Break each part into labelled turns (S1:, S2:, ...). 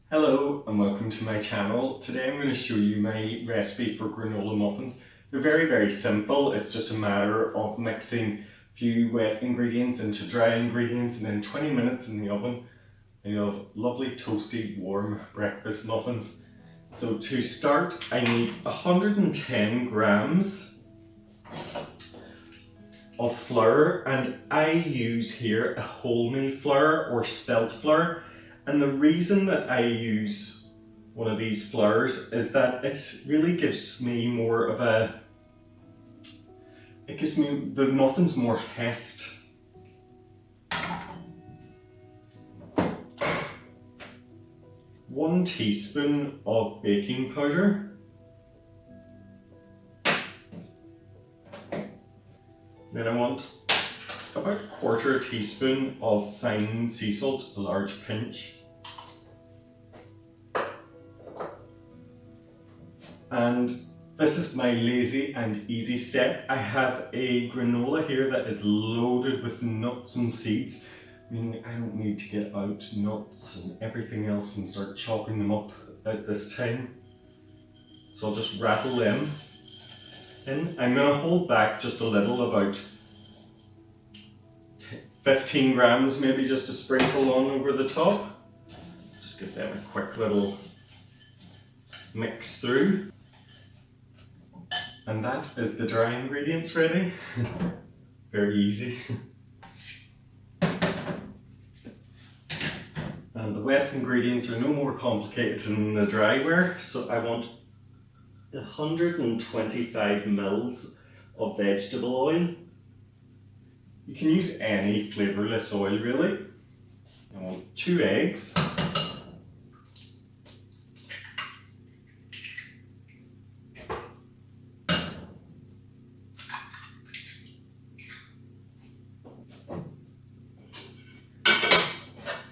S1: Hello and welcome to my channel. Today I'm going to show you my recipe for granola muffins. They're very simple. It's just a matter of mixing a few wet ingredients into dry ingredients and then 20 minutes in the oven and you'll have lovely toasty warm breakfast muffins. So to start I need 110 grams of flour, and I use here a wholemeal flour or spelt flour. And the reason that I use one of these flours is that it really gives me more of it gives me the muffins more heft. One teaspoon of baking powder. Then I want about a quarter teaspoon of fine sea salt, a large pinch. And this is my lazy and easy step. I have a granola here that is loaded with nuts and seeds, meaning I don't need to get out nuts and everything else and start chopping them up at this time. So I'll just rattle them in. I'm going to hold back just a little, about 15 grams maybe, just to sprinkle on over the top. Just give them a quick little mix through. And that is the dry ingredients ready. Very easy. And the wet ingredients are no more complicated than the dry ware. So I want 125 mils of vegetable oil. You can use any flavourless oil really. I want 2 eggs.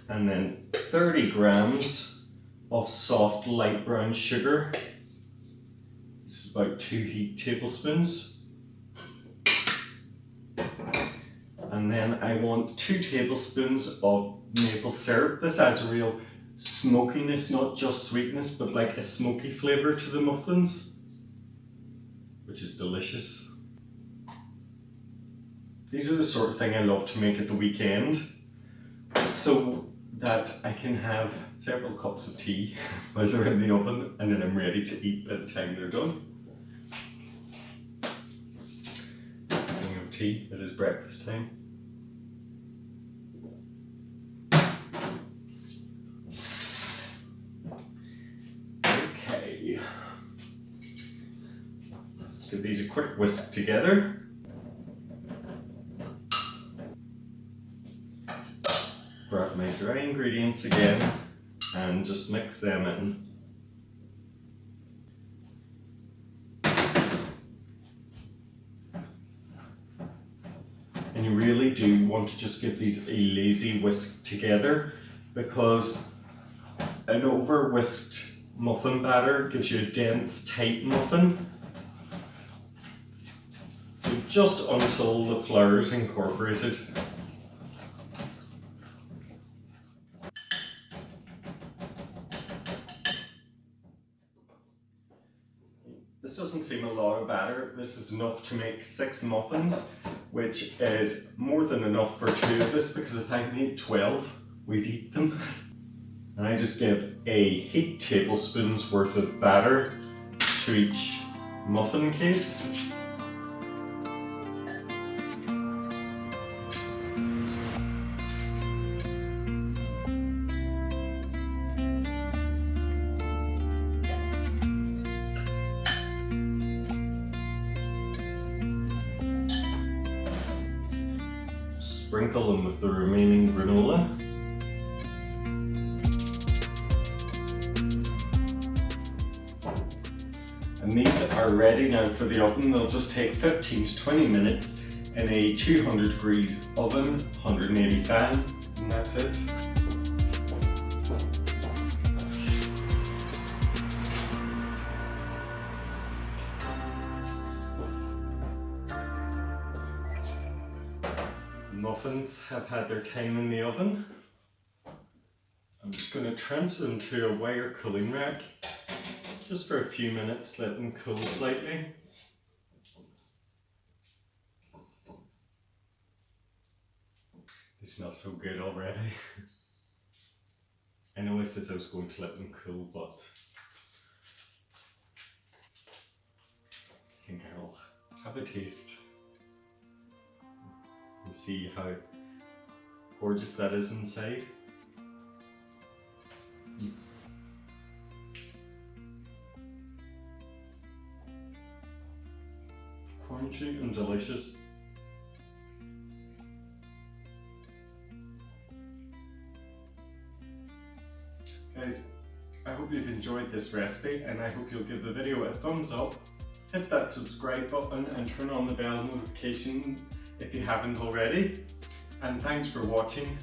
S1: And then 30 grams of soft light brown sugar. This is about 2 heaped tablespoons. And then I want 2 tablespoons of maple syrup. This adds a real smokiness, not just sweetness, but like a smoky flavour to the muffins, which is delicious. These are the sort of thing I love to make at the weekend, so that I can have several cups of tea while they're in the oven, and then I'm ready to eat by the time they're done. Speaking of tea, it is breakfast time. Okay, let's give these a quick whisk together. Grab my dry ingredients again and just mix them in. And you really do want to just give these a lazy whisk together, because an over whisked muffin batter gives you a dense, tight muffin. So just until the flour is incorporated. This doesn't seem a lot of batter. This is enough to make 6 muffins, which is more than enough for 2 of us, because if I made 12, we'd eat them. And I just give a heaped tablespoon's worth of batter to each muffin case. Sprinkle them with the remaining granola. And these are ready now for the oven. They'll just take 15 to 20 minutes in a 200 degrees oven, 180 fan, and that's it. Muffins have had their time in the oven. I'm just going to transfer them to a wire cooling rack just for a few minutes, let them cool slightly. They smell so good already. I know I said I was going to let them cool, but I think I'll have a taste and see how gorgeous that is inside. Crunchy and delicious. Guys, I hope you've enjoyed this recipe and I hope you'll give the video a thumbs up, hit that subscribe button and turn on the bell notification if you haven't already. And thanks for watching.